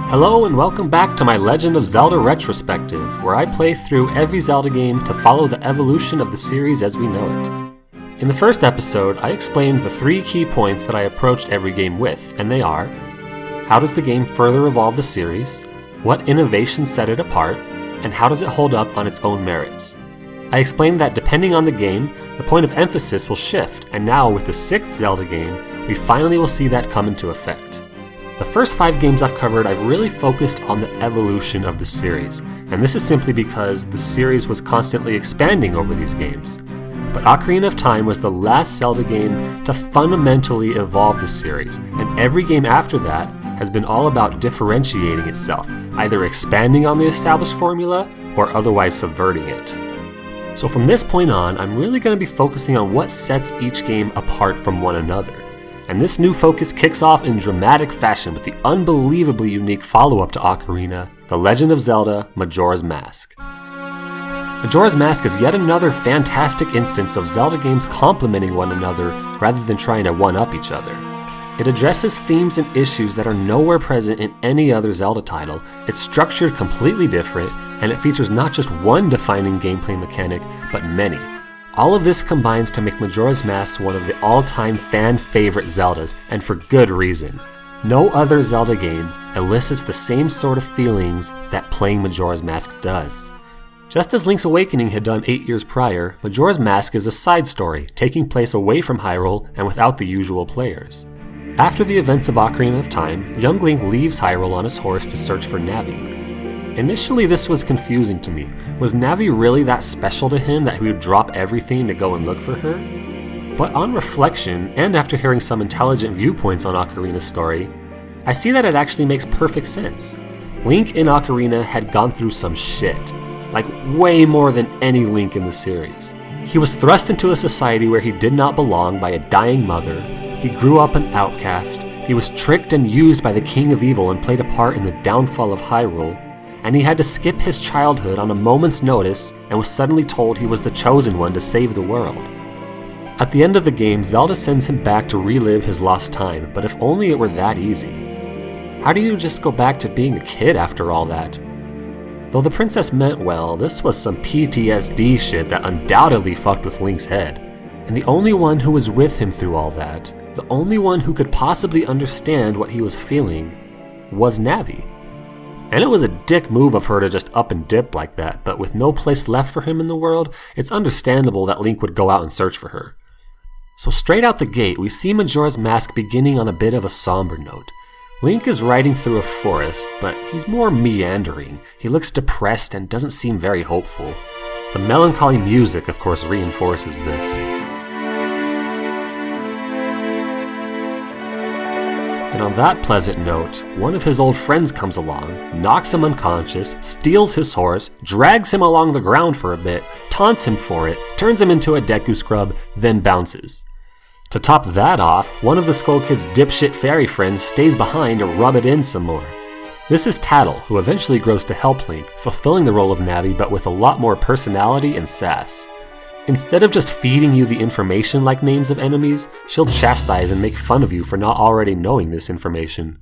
Hello and welcome back to my Legend of Zelda Retrospective, where I play through every Zelda game to follow the evolution of the series as we know it. In the first episode, I explained the 3 key points that I approached every game with, and they are: how does the game further evolve the series, what innovations set it apart, and how does it hold up on its own merits. I explained that depending on the game, the point of emphasis will shift, and now with the 6th Zelda game, we finally will see that come into effect. The first 5 games I've covered, I've really focused on the evolution of the series, and this is simply because the series was constantly expanding over these games. But Ocarina of Time was the last Zelda game to fundamentally evolve the series, and every game after that has been all about differentiating itself, either expanding on the established formula or otherwise subverting it. So from this point on, I'm really going to be focusing on what sets each game apart from one another. And this new focus kicks off in dramatic fashion with the unbelievably unique follow-up to Ocarina, The Legend of Zelda Majora's Mask. Majora's Mask is yet another fantastic instance of Zelda games complementing one another rather than trying to one-up each other. It addresses themes and issues that are nowhere present in any other Zelda title, it's structured completely different, and it features not just one defining gameplay mechanic, but many. All of this combines to make Majora's Mask one of the all-time fan-favorite Zeldas, and for good reason. No other Zelda game elicits the same sort of feelings that playing Majora's Mask does. Just as Link's Awakening had done 8 years prior, Majora's Mask is a side story, taking place away from Hyrule and without the usual players. After the events of Ocarina of Time, young Link leaves Hyrule on his horse to search for Navi. Initially, this was confusing to me. Was Navi really that special to him that he would drop everything to go and look for her? But on reflection, and after hearing some intelligent viewpoints on Ocarina's story, I see that it actually makes perfect sense. Link in Ocarina had gone through some shit. Like way more than any Link in the series. He was thrust into a society where he did not belong by a dying mother, he grew up an outcast, he was tricked and used by the King of Evil and played a part in the downfall of Hyrule, and he had to skip his childhood on a moment's notice and was suddenly told he was the chosen one to save the world. At the end of the game, Zelda sends him back to relive his lost time, but if only it were that easy. How do you just go back to being a kid after all that? Though the princess meant well, this was some PTSD shit that undoubtedly fucked with Link's head. And the only one who was with him through all that, the only one who could possibly understand what he was feeling, was Navi. And it was a dick move of her to just up and dip like that, but with no place left for him in the world, it's understandable that Link would go out and search for her. So straight out the gate, we see Majora's Mask beginning on a bit of a somber note. Link is riding through a forest, but he's more meandering. He looks depressed and doesn't seem very hopeful. The melancholy music, of course, reinforces this. And on that pleasant note, one of his old friends comes along, knocks him unconscious, steals his horse, drags him along the ground for a bit, taunts him for it, turns him into a Deku Scrub, then bounces. To top that off, one of the Skull Kid's dipshit fairy friends stays behind to rub it in some more. This is Tattle, who eventually grows to help Link, fulfilling the role of Navi but with a lot more personality and sass. Instead of just feeding you the information like names of enemies, she'll chastise and make fun of you for not already knowing this information.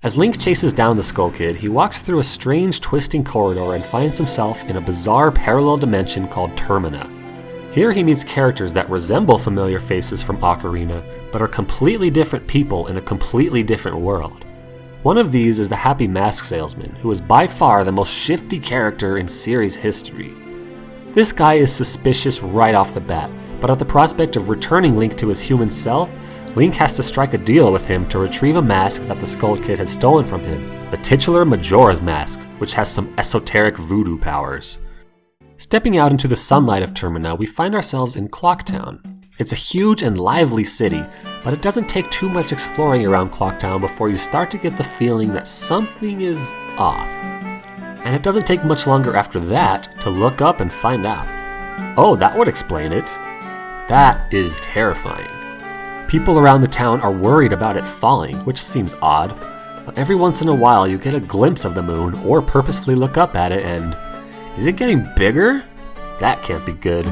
As Link chases down the Skull Kid, he walks through a strange twisting corridor and finds himself in a bizarre parallel dimension called Termina. Here he meets characters that resemble familiar faces from Ocarina, but are completely different people in a completely different world. One of these is the Happy Mask Salesman, who is by far the most shifty character in series history. This guy is suspicious right off the bat, but at the prospect of returning Link to his human self, Link has to strike a deal with him to retrieve a mask that the Skull Kid had stolen from him, the titular Majora's Mask, which has some esoteric voodoo powers. Stepping out into the sunlight of Termina, we find ourselves in Clocktown. It's a huge and lively city, but it doesn't take too much exploring around Clocktown before you start to get the feeling that something is off. And it doesn't take much longer after that to look up and find out. Oh, that would explain it. That is terrifying. People around the town are worried about it falling, which seems odd, but every once in a while you get a glimpse of the moon or purposefully look up at it and... is it getting bigger? That can't be good.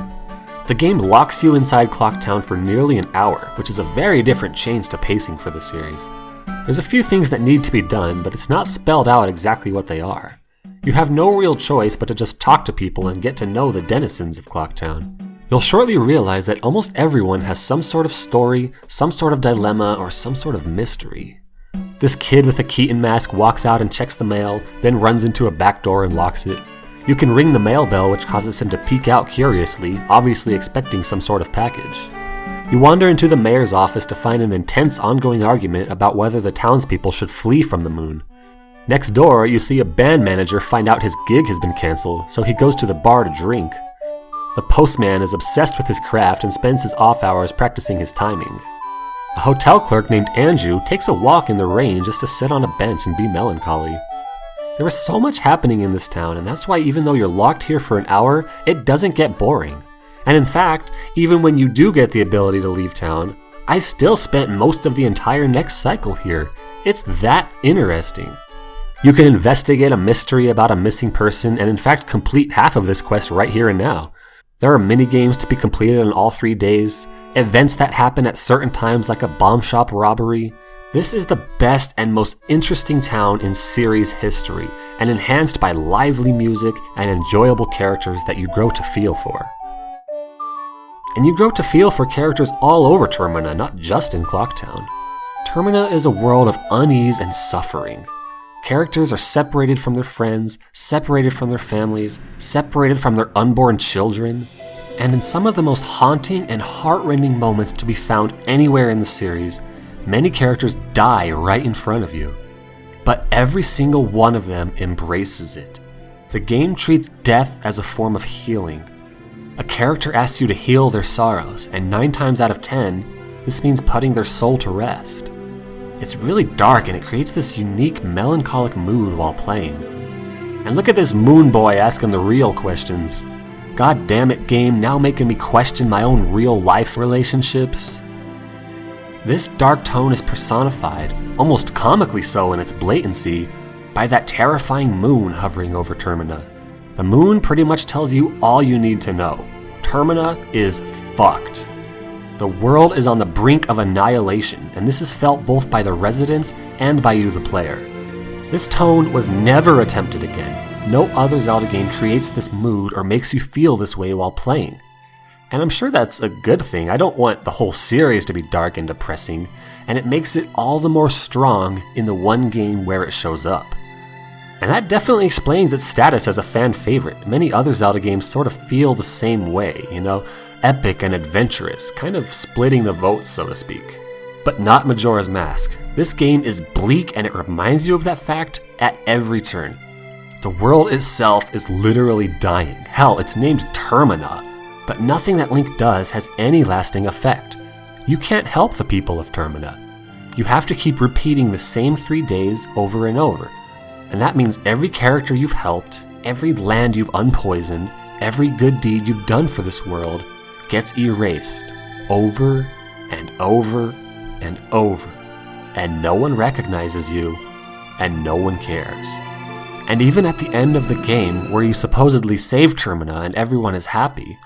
The game locks you inside Clocktown for nearly an hour, which is a very different change to pacing for the series. There's a few things that need to be done, but it's not spelled out exactly what they are. You have no real choice but to just talk to people and get to know the denizens of Clocktown. You'll shortly realize that almost everyone has some sort of story, some sort of dilemma, or some sort of mystery. This kid with a Keaton mask walks out and checks the mail, then runs into a back door and locks it. You can ring the mail bell, which causes him to peek out curiously, obviously expecting some sort of package. You wander into the mayor's office to find an intense ongoing argument about whether the townspeople should flee from the moon. Next door, you see a band manager find out his gig has been cancelled, so he goes to the bar to drink. The postman is obsessed with his craft and spends his off hours practicing his timing. A hotel clerk named Andrew takes a walk in the rain just to sit on a bench and be melancholy. There is so much happening in this town, and that's why even though you're locked here for an hour, it doesn't get boring. And in fact, even when you do get the ability to leave town, I still spent most of the entire next cycle here. It's that interesting. You can investigate a mystery about a missing person and in fact complete half of this quest right here and now. There are mini-games to be completed on all 3 days, events that happen at certain times like a bomb shop robbery. This is the best and most interesting town in series history, and enhanced by lively music and enjoyable characters that you grow to feel for. And you grow to feel for characters all over Termina, not just in Clocktown. Termina is a world of unease and suffering. Characters are separated from their friends, separated from their families, separated from their unborn children, and in some of the most haunting and heart-rending moments to be found anywhere in the series, many characters die right in front of you. But every single one of them embraces it. The game treats death as a form of healing. A character asks you to heal their sorrows, and 9 times out of 10, this means putting their soul to rest. It's really dark and it creates this unique melancholic mood while playing. And look at this moon boy asking the real questions. God damn it, game, now making me question my own real life relationships. This dark tone is personified, almost comically so in its blatancy, by that terrifying moon hovering over Termina. The moon pretty much tells you all you need to know. Termina is fucked. The world is on the brink of annihilation, and this is felt both by the residents and by you, the player. This tone was never attempted again. No other Zelda game creates this mood or makes you feel this way while playing. And I'm sure that's a good thing. I don't want the whole series to be dark and depressing, and it makes it all the more strong in the one game where it shows up. And that definitely explains its status as a fan favorite. Many other Zelda games sort of feel the same way, epic and adventurous, kind of splitting the votes, so to speak. But not Majora's Mask. This game is bleak and it reminds you of that fact at every turn. The world itself is literally dying. Hell, it's named Termina, but nothing that Link does has any lasting effect. You can't help the people of Termina. You have to keep repeating the same 3 days over and over. And that means every character you've helped, every land you've unpoisoned, every good deed you've done for this world gets erased over and over and over, and no one recognizes you, and no one cares. And even at the end of the game, where you supposedly save Termina and everyone is happy,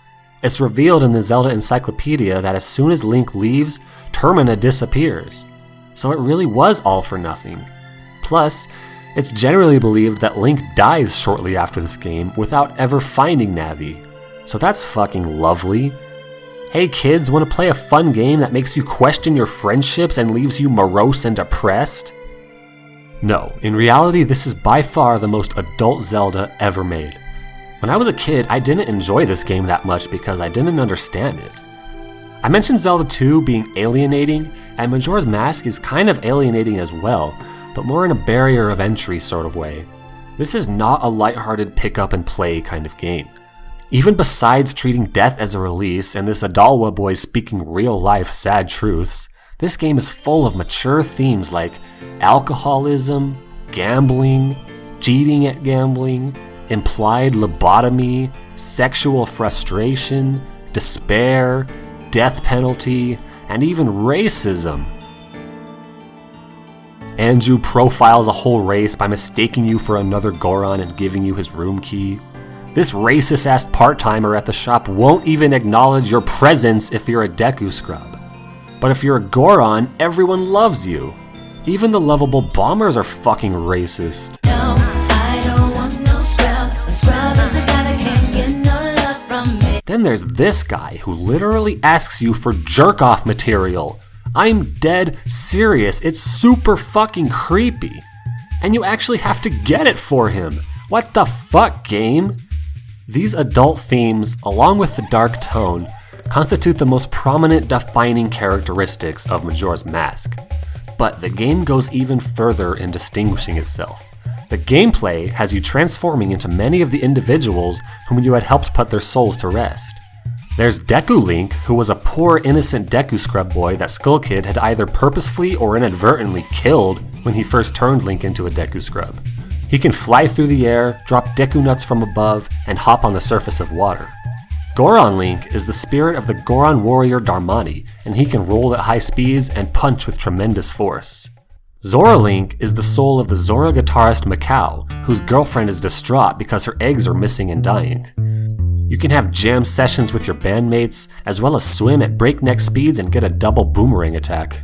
it's revealed in the Zelda Encyclopedia that as soon as Link leaves, Termina disappears. So it really was all for nothing. Plus, it's generally believed that Link dies shortly after this game without ever finding Navi. So that's fucking lovely. Hey kids, want to play a fun game that makes you question your friendships and leaves you morose and depressed? No, in reality this is by far the most adult Zelda ever made. When I was a kid, I didn't enjoy this game that much because I didn't understand it. I mentioned Zelda 2 being alienating, and Majora's Mask is kind of alienating as well, but more in a barrier of entry sort of way. This is not a lighthearted pick up and play kind of game. Even besides treating death as a release and this Adalwa boy speaking real-life sad truths, this game is full of mature themes like alcoholism, gambling, cheating at gambling, implied lobotomy, sexual frustration, despair, death penalty, and even racism. Andrew profiles a whole race by mistaking you for another Goron and giving you his room key. This racist-ass part-timer at the shop won't even acknowledge your presence if you're a Deku scrub. But if you're a Goron, everyone loves you. Even the lovable bombers are fucking racist. No, I don't want no scrub. A scrub is a guy that can't get no love from me. Then there's this guy who literally asks you for jerk-off material. I'm dead serious, it's super fucking creepy. And you actually have to get it for him. What the fuck, game? These adult themes, along with the dark tone, constitute the most prominent defining characteristics of Majora's Mask. But the game goes even further in distinguishing itself. The gameplay has you transforming into many of the individuals whom you had helped put their souls to rest. There's Deku Link, who was a poor innocent Deku Scrub boy that Skull Kid had either purposefully or inadvertently killed when he first turned Link into a Deku Scrub. He can fly through the air, drop Deku Nuts from above, and hop on the surface of water. Goron Link is the spirit of the Goron warrior Darmani, and he can roll at high speeds and punch with tremendous force. Zora Link is the soul of the Zora guitarist Mikau, whose girlfriend is distraught because her eggs are missing and dying. You can have jam sessions with your bandmates, as well as swim at breakneck speeds and get a double boomerang attack.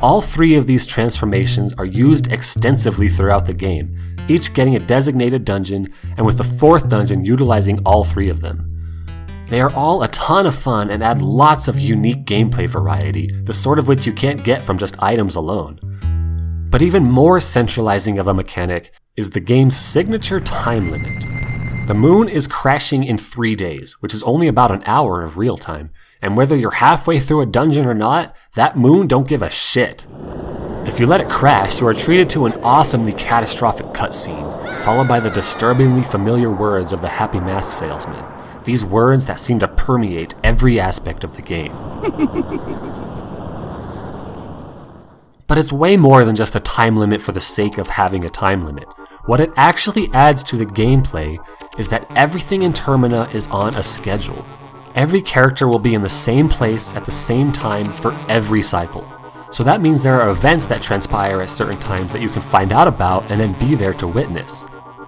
All three of these transformations are used extensively throughout the game, each getting a designated dungeon, and with the fourth dungeon utilizing all three of them. They are all a ton of fun and add lots of unique gameplay variety, the sort of which you can't get from just items alone. But even more centralizing of a mechanic is the game's signature time limit. The moon is crashing in 3 days, which is only about an hour of real time, and whether you're halfway through a dungeon or not, that moon don't give a shit. If you let it crash, you are treated to an awesomely catastrophic cutscene, followed by the disturbingly familiar words of the Happy Mask Salesman, these words that seem to permeate every aspect of the game. But it's way more than just a time limit for the sake of having a time limit. What it actually adds to the gameplay is that everything in Termina is on a schedule. Every character will be in the same place at the same time for every cycle. So that means there are events that transpire at certain times that you can find out about and then be there to witness.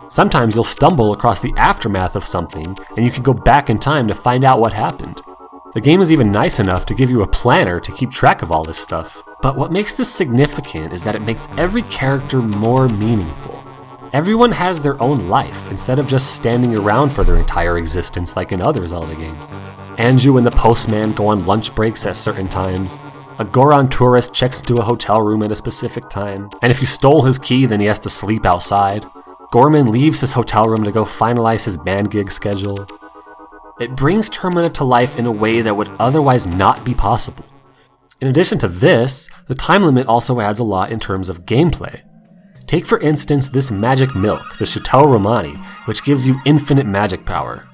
Sometimes you'll stumble across the aftermath of something and you can go back in time to find out what happened. The game is even nice enough to give you a planner to keep track of all this stuff. But what makes this significant is that it makes every character more meaningful. Everyone has their own life, instead of just standing around for their entire existence like in other Zelda games. Anju and the postman go on lunch breaks at certain times. A Goron tourist checks into a hotel room at a specific time, and if you stole his key then he has to sleep outside. Gorman leaves his hotel room to go finalize his band gig schedule. It brings Termina to life in a way that would otherwise not be possible. In addition to this, the time limit also adds a lot in terms of gameplay. Take for instance this magic milk, the Chateau Romani, which gives you infinite magic power.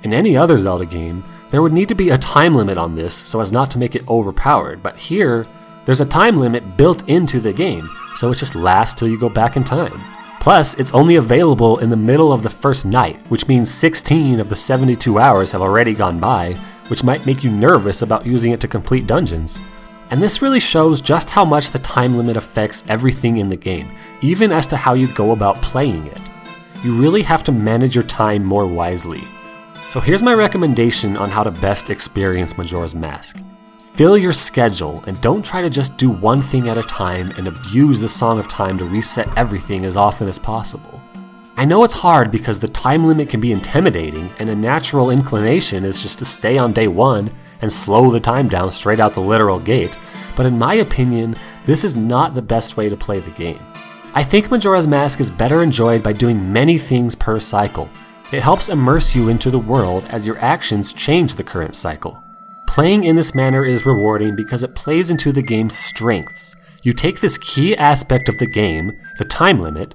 In any other Zelda game, there would need to be a time limit on this so as not to make it overpowered, but here, there's a time limit built into the game, so it just lasts till you go back in time. Plus, it's only available in the middle of the first night, which means 16 of the 72 hours have already gone by, which might make you nervous about using it to complete dungeons. And this really shows just how much the time limit affects everything in the game, even as to how you go about playing it. You really have to manage your time more wisely. So here's my recommendation on how to best experience Majora's Mask. Fill your schedule and don't try to just do one thing at a time and abuse the Song of Time to reset everything as often as possible. I know it's hard because the time limit can be intimidating and a natural inclination is just to stay on day one and slow the time down straight out the literal gate, but in my opinion, this is not the best way to play the game. I think Majora's Mask is better enjoyed by doing many things per cycle. It helps immerse you into the world as your actions change the current cycle. Playing in this manner is rewarding because it plays into the game's strengths. You take this key aspect of the game, the time limit,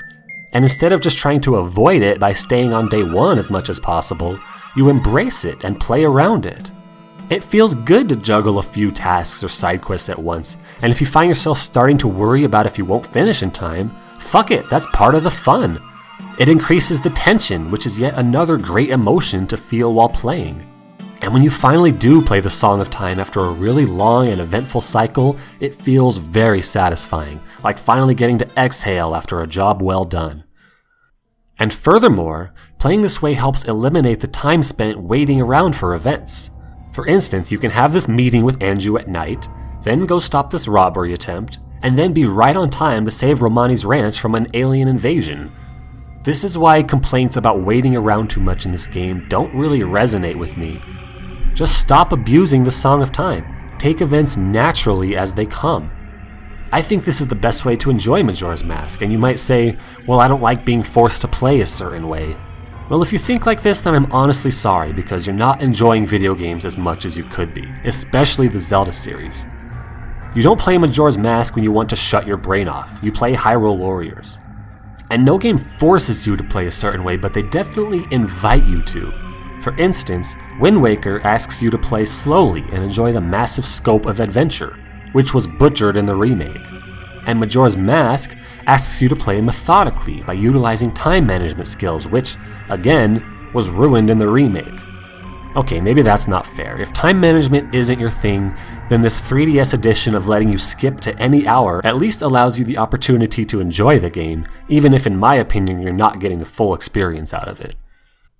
and instead of just trying to avoid it by staying on day one as much as possible, you embrace it and play around it. It feels good to juggle a few tasks or side quests at once, and if you find yourself starting to worry about if you won't finish in time, fuck it, that's part of the fun. It increases the tension, which is yet another great emotion to feel while playing. And when you finally do play the Song of Time after a really long and eventful cycle, it feels very satisfying, like finally getting to exhale after a job well done. And furthermore, playing this way helps eliminate the time spent waiting around for events. For instance, you can have this meeting with Anju at night, then go stop this robbery attempt, and then be right on time to save Romani's ranch from an alien invasion. This is why complaints about waiting around too much in this game don't really resonate with me. Just stop abusing the Song of Time. Take events naturally as they come. I think this is the best way to enjoy Majora's Mask, and you might say, well, I don't like being forced to play a certain way. Well, if you think like this, then I'm honestly sorry, because you're not enjoying video games as much as you could be, especially the Zelda series. You don't play Majora's Mask when you want to shut your brain off. You play Hyrule Warriors. And no game forces you to play a certain way, but they definitely invite you to. For instance, Wind Waker asks you to play slowly and enjoy the massive scope of adventure, which was butchered in the remake. And Majora's Mask asks you to play methodically by utilizing time management skills, which, again, was ruined in the remake. Okay, maybe that's not fair. If time management isn't your thing, then this 3DS edition of letting you skip to any hour at least allows you the opportunity to enjoy the game, even if in my opinion you're not getting the full experience out of it.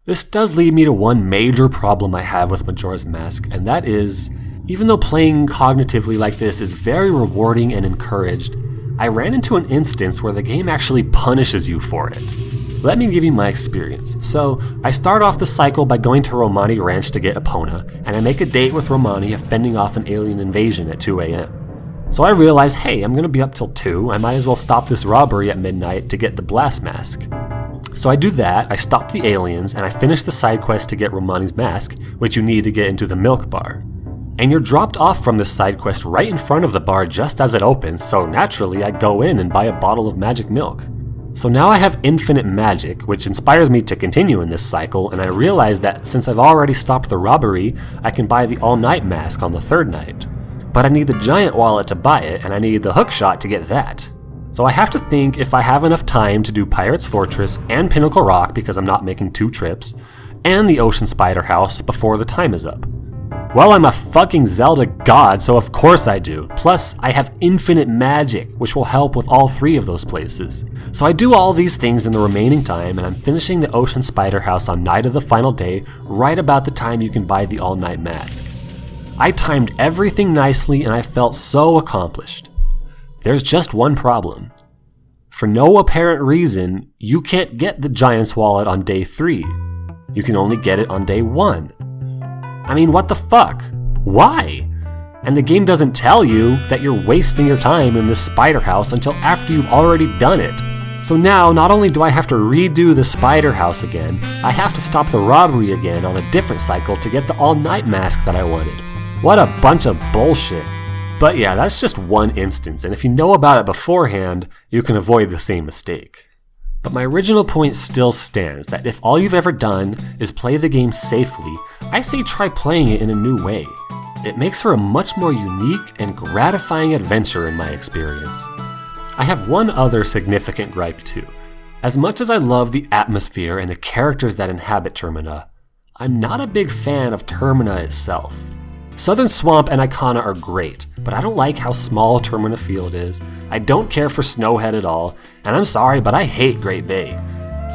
This does lead me to one major problem I have with Majora's Mask, and that is, even though playing cognitively like this is very rewarding and encouraged, I ran into an instance where the game actually punishes you for it. Let me give you my experience. So, I start off the cycle by going to Romani Ranch to get Epona, and I make a date with Romani of fending off an alien invasion at 2 a.m. So I realize, hey, I'm gonna be up till 2, I might as well stop this robbery at midnight to get the blast mask. So I do that, I stop the aliens, and I finish the side quest to get Romani's mask, which you need to get into the milk bar. And you're dropped off from this side quest right in front of the bar just as it opens, so naturally I go in and buy a bottle of magic milk. So now I have infinite magic, which inspires me to continue in this cycle, and I realize that since I've already stopped the robbery, I can buy the all-night mask on the third night. But I need the giant wallet to buy it, and I need the hookshot to get that. So I have to think if I have enough time to do Pirate's Fortress and Pinnacle Rock because I'm not making 2 trips, and the Ocean Spider House before the time is up. Well, I'm a fucking Zelda god, so of course I do. Plus, I have infinite magic, which will help with all 3 of those places. So I do all these things in the remaining time, and I'm finishing the Ocean Spider House on night of the final day, right about the time you can buy the all-night mask. I timed everything nicely, and I felt so accomplished. There's just one problem. For no apparent reason, you can't get the Giant's Wallet on day 3. You can only get it on day 1. I mean, what the fuck? Why? And the game doesn't tell you that you're wasting your time in this spider house until after you've already done it. So now, not only do I have to redo the spider house again, I have to stop the robbery again on a different cycle to get the all-night mask that I wanted. What a bunch of bullshit. But yeah, that's just one instance, and if you know about it beforehand, you can avoid the same mistake. But my original point still stands, that if all you've ever done is play the game safely, I say try playing it in a new way. It makes for a much more unique and gratifying adventure in my experience. I have one other significant gripe too. As much as I love the atmosphere and the characters that inhabit Termina, I'm not a big fan of Termina itself. Southern Swamp and Icona are great, but I don't like how small Termina Field is, I don't care for Snowhead at all, and I'm sorry, but I hate Great Bay.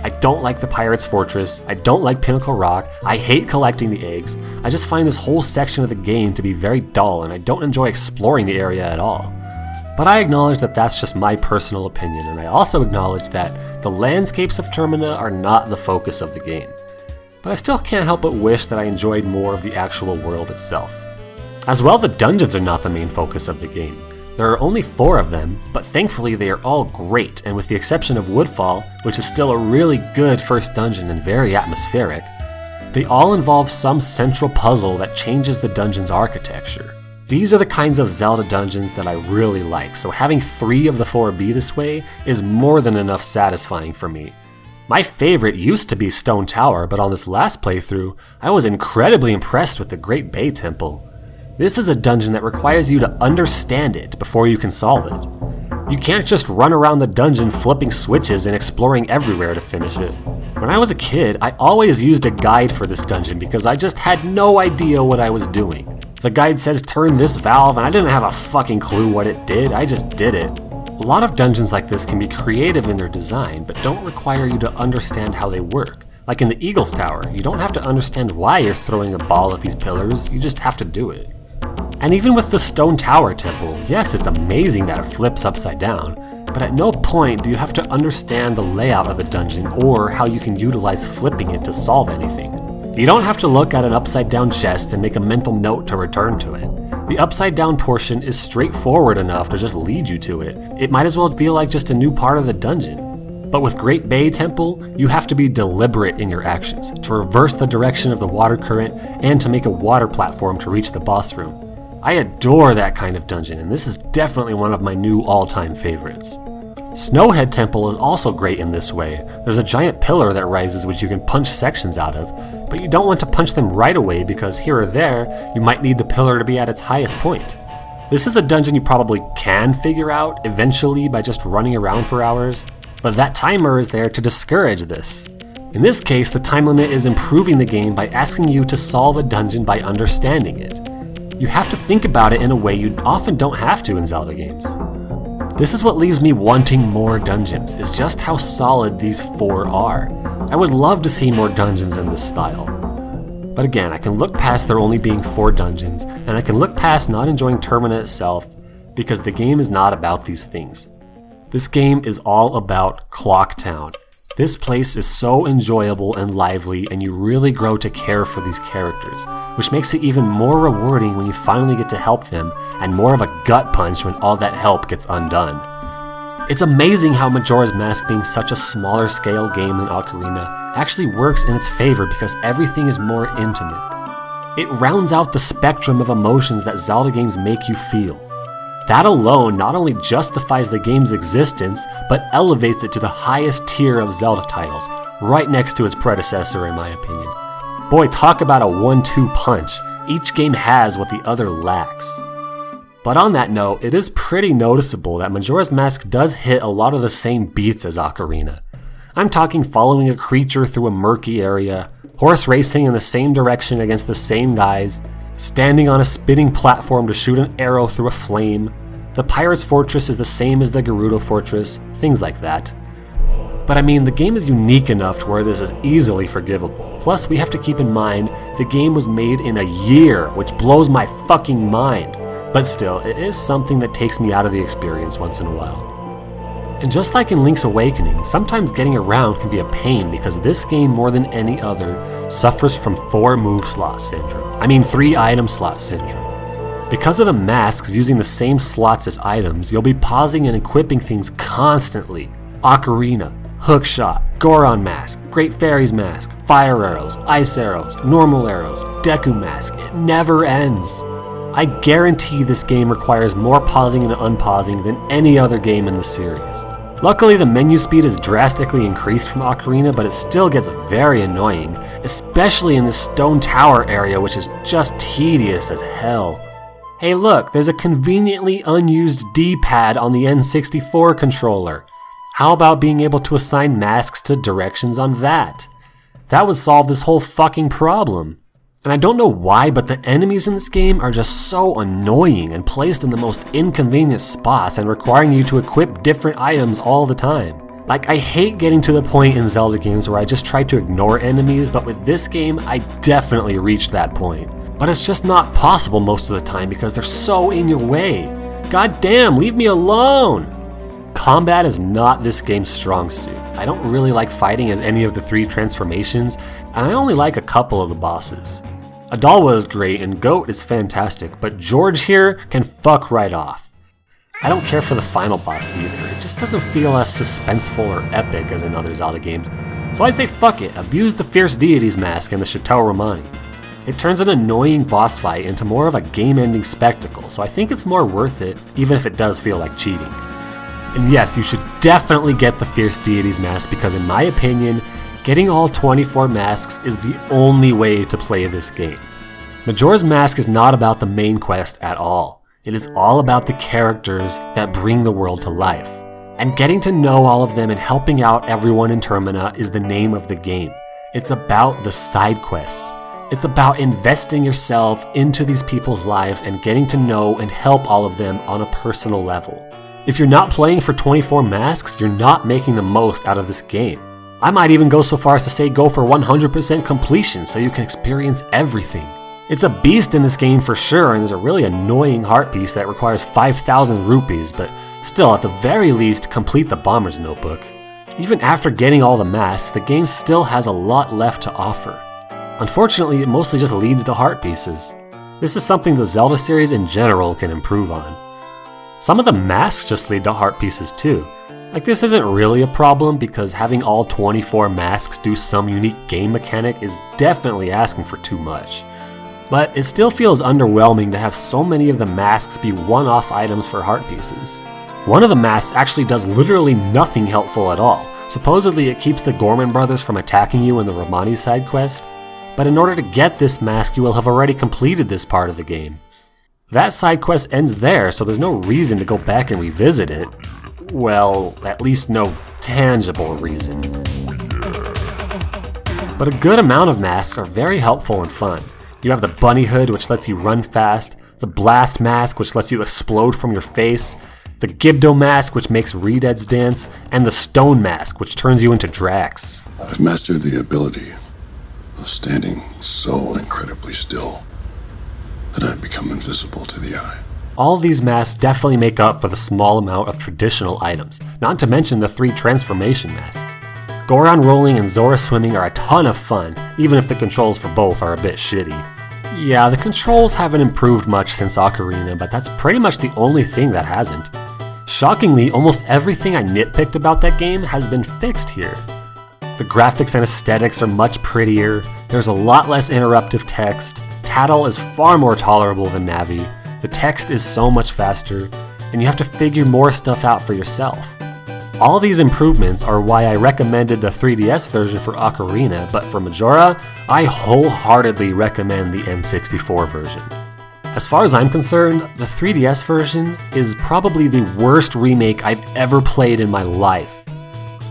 I don't like the Pirate's Fortress, I don't like Pinnacle Rock, I hate collecting the eggs, I just find this whole section of the game to be very dull and I don't enjoy exploring the area at all. But I acknowledge that that's just my personal opinion, and I also acknowledge that the landscapes of Termina are not the focus of the game. But I still can't help but wish that I enjoyed more of the actual world itself. As well, the dungeons are not the main focus of the game. There are only 4 of them, but thankfully they are all great, and with the exception of Woodfall, which is still a really good first dungeon and very atmospheric, they all involve some central puzzle that changes the dungeon's architecture. These are the kinds of Zelda dungeons that I really like, so having 3 of the 4 be this way is more than enough satisfying for me. My favorite used to be Stone Tower, but on this last playthrough, I was incredibly impressed with the Great Bay Temple. This is a dungeon that requires you to understand it before you can solve it. You can't just run around the dungeon flipping switches and exploring everywhere to finish it. When I was a kid, I always used a guide for this dungeon because I just had no idea what I was doing. The guide says turn this valve and I didn't have a fucking clue what it did, I just did it. A lot of dungeons like this can be creative in their design, but don't require you to understand how they work. Like in the Eagles Tower, you don't have to understand why you're throwing a ball at these pillars, you just have to do it. And even with the Stone Tower Temple, yes, it's amazing that it flips upside down, but at no point do you have to understand the layout of the dungeon or how you can utilize flipping it to solve anything. You don't have to look at an upside down chest and make a mental note to return to it. The upside down portion is straightforward enough to just lead you to it. It might as well feel like just a new part of the dungeon. But with Great Bay Temple, you have to be deliberate in your actions, to reverse the direction of the water current and to make a water platform to reach the boss room. I adore that kind of dungeon, and this is definitely one of my new all-time favorites. Snowhead Temple is also great in this way. There's a giant pillar that rises which you can punch sections out of, but you don't want to punch them right away because here or there, you might need the pillar to be at its highest point. This is a dungeon you probably can figure out eventually by just running around for hours, but that timer is there to discourage this. In this case, the time limit is improving the game by asking you to solve a dungeon by understanding it. You have to think about it in a way you often don't have to in Zelda games. This is what leaves me wanting more dungeons, is just how solid these 4 are. I would love to see more dungeons in this style. But again, I can look past there only being 4 dungeons, and I can look past not enjoying Termina itself, because the game is not about these things. This game is all about Clock Town. This place is so enjoyable and lively, and you really grow to care for these characters, which makes it even more rewarding when you finally get to help them, and more of a gut punch when all that help gets undone. It's amazing how Majora's Mask, being such a smaller scale game than Ocarina, actually works in its favor because everything is more intimate. It rounds out the spectrum of emotions that Zelda games make you feel. That alone not only justifies the game's existence, but elevates it to the highest tier of Zelda titles, right next to its predecessor in my opinion. Boy, talk about a 1-2 punch. Each game has what the other lacks. But on that note, it is pretty noticeable that Majora's Mask does hit a lot of the same beats as Ocarina. I'm talking following a creature through a murky area, horse racing in the same direction against the same guys, standing on a spinning platform to shoot an arrow through a flame. The Pirate's Fortress is the same as the Gerudo Fortress, things like that. But I mean, the game is unique enough to where this is easily forgivable. Plus, we have to keep in mind, the game was made in a year, which blows my fucking mind. But still, it is something that takes me out of the experience once in a while. And just like in Link's Awakening, sometimes getting around can be a pain because this game, more than any other, suffers from 4 move slot syndrome. 3 item slot syndrome. Because of the masks using the same slots as items, you'll be pausing and equipping things constantly. Ocarina, Hookshot, Goron Mask, Great Fairy's Mask, Fire Arrows, Ice Arrows, Normal Arrows, Deku Mask. It never ends. I guarantee this game requires more pausing and unpausing than any other game in the series. Luckily, the menu speed is drastically increased from Ocarina, but it still gets very annoying, especially in the Stone Tower area, which is just tedious as hell. Hey look, there's a conveniently unused D-pad on the N64 controller. How about being able to assign masks to directions on that? That would solve this whole fucking problem. And I don't know why, but the enemies in this game are just so annoying and placed in the most inconvenient spots and requiring you to equip different items all the time. Like, I hate getting to the point in Zelda games where I just try to ignore enemies, but with this game, I definitely reached that point. But it's just not possible most of the time because they're so in your way. God damn, leave me alone! Combat is not this game's strong suit. I don't really like fighting as any of the 3 transformations, and I only like a couple of the bosses. Adalwa is great and Goat is fantastic, but George here can fuck right off. I don't care for the final boss either, it just doesn't feel as suspenseful or epic as in other Zelda games. So I say fuck it, abuse the Fierce Deities mask and the Chateau Romani. It turns an annoying boss fight into more of a game-ending spectacle, so I think it's more worth it, even if it does feel like cheating. And yes, you should definitely get the Fierce Deities mask because in my opinion, getting all 24 masks is the only way to play this game. Majora's Mask is not about the main quest at all. It is all about the characters that bring the world to life. And getting to know all of them and helping out everyone in Termina is the name of the game. It's about the side quests. It's about investing yourself into these people's lives and getting to know and help all of them on a personal level. If you're not playing for 24 masks, you're not making the most out of this game. I might even go so far as to say go for 100% completion so you can experience everything. It's a beast in this game for sure, and there's a really annoying heart piece that requires 5,000 rupees, but still, at the very least, complete the Bomber's Notebook. Even after getting all the masks, the game still has a lot left to offer. Unfortunately, it mostly just leads to heart pieces. This is something the Zelda series in general can improve on. Some of the masks just lead to heart pieces too. Like, this isn't really a problem because having all 24 masks do some unique game mechanic is definitely asking for too much. But it still feels underwhelming to have so many of the masks be one-off items for heart pieces. One of the masks actually does literally nothing helpful at all. Supposedly it keeps the Gorman brothers from attacking you in the Romani side quest, but in order to get this mask you will have already completed this part of the game. That side quest ends there, so there's no reason to go back and revisit it. Well, at least no tangible reason. But a good amount of masks are very helpful and fun. You have the bunny hood, which lets you run fast, the blast mask, which lets you explode from your face, the Gibdo mask, which makes Redeads dance, and the stone mask, which turns you into Drax. I've mastered the ability of standing so incredibly still that I've become invisible to the eye. All these masks definitely make up for the small amount of traditional items, not to mention the 3 transformation masks. Goron rolling and Zora swimming are a ton of fun, even if the controls for both are a bit shitty. Yeah, the controls haven't improved much since Ocarina, but that's pretty much the only thing that hasn't. Shockingly, almost everything I nitpicked about that game has been fixed here. The graphics and aesthetics are much prettier, there's a lot less interruptive text, Tattle is far more tolerable than Navi, the text is so much faster, and you have to figure more stuff out for yourself. All these improvements are why I recommended the 3DS version for Ocarina, but for Majora, I wholeheartedly recommend the N64 version. As far as I'm concerned, the 3DS version is probably the worst remake I've ever played in my life.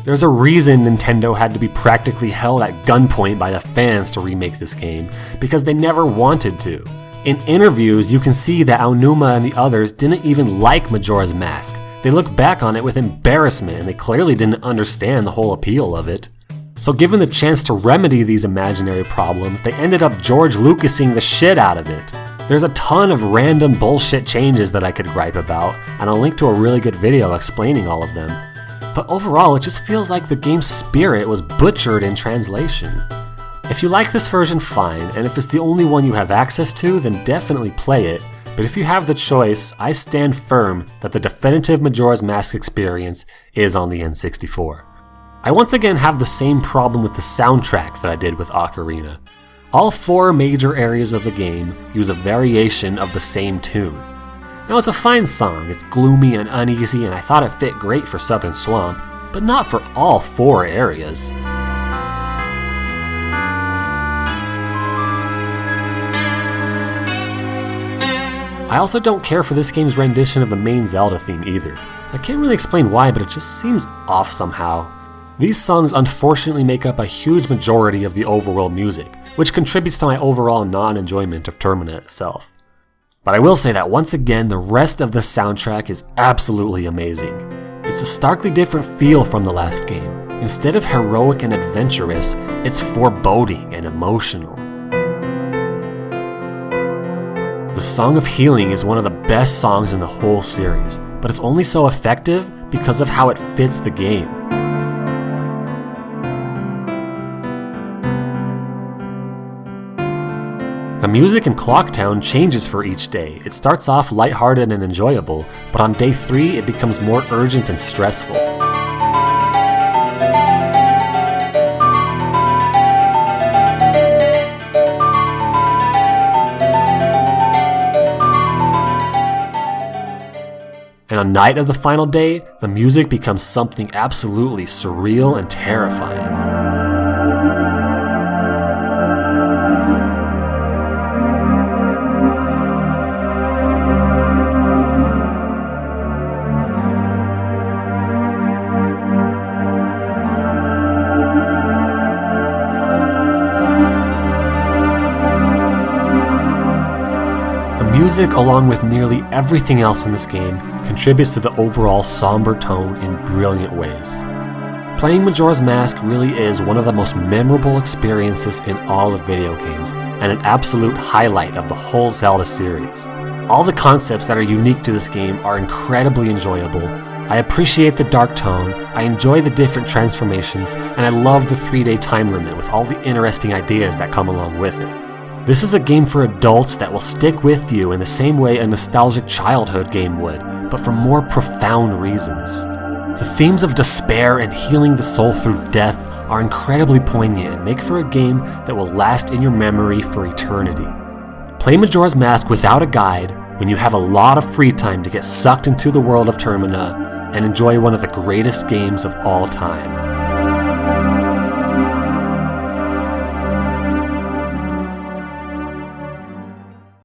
There's a reason Nintendo had to be practically held at gunpoint by the fans to remake this game, because they never wanted to. In interviews, you can see that Aonuma and the others didn't even like Majora's Mask. They look back on it with embarrassment, and they clearly didn't understand the whole appeal of it. So given the chance to remedy these imaginary problems, they ended up George Lucasing the shit out of it. There's a ton of random bullshit changes that I could gripe about, and I'll link to a really good video explaining all of them. But overall, it just feels like the game's spirit was butchered in translation. If you like this version, fine, and if it's the only one you have access to, then definitely play it. But if you have the choice, I stand firm that the definitive Majora's Mask experience is on the N64. I once again have the same problem with the soundtrack that I did with Ocarina. All 4 major areas of the game use a variation of the same tune. Now, it's a fine song, it's gloomy and uneasy, and I thought it fit great for Southern Swamp, but not for all 4 areas. I also don't care for this game's rendition of the main Zelda theme either. I can't really explain why, but it just seems off somehow. These songs unfortunately make up a huge majority of the overworld music, which contributes to my overall non-enjoyment of Termina itself. But I will say that once again, the rest of the soundtrack is absolutely amazing. It's a starkly different feel from the last game. Instead of heroic and adventurous, it's foreboding and emotional. The Song of Healing is one of the best songs in the whole series, but it's only so effective because of how it fits the game. The music in Clocktown changes for each day. It starts off lighthearted and enjoyable, but on day 3 it becomes more urgent and stressful. And on night of the final day, the music becomes something absolutely surreal and terrifying. The music, along with nearly everything else in this game, contributes to the overall somber tone in brilliant ways. Playing Majora's Mask really is one of the most memorable experiences in all of video games, and an absolute highlight of the whole Zelda series. All the concepts that are unique to this game are incredibly enjoyable. I appreciate the dark tone, I enjoy the different transformations, and I love the 3-day time limit with all the interesting ideas that come along with it. This is a game for adults that will stick with you in the same way a nostalgic childhood game would, but for more profound reasons. The themes of despair and healing the soul through death are incredibly poignant and make for a game that will last in your memory for eternity. Play Majora's Mask without a guide when you have a lot of free time to get sucked into the world of Termina and enjoy one of the greatest games of all time.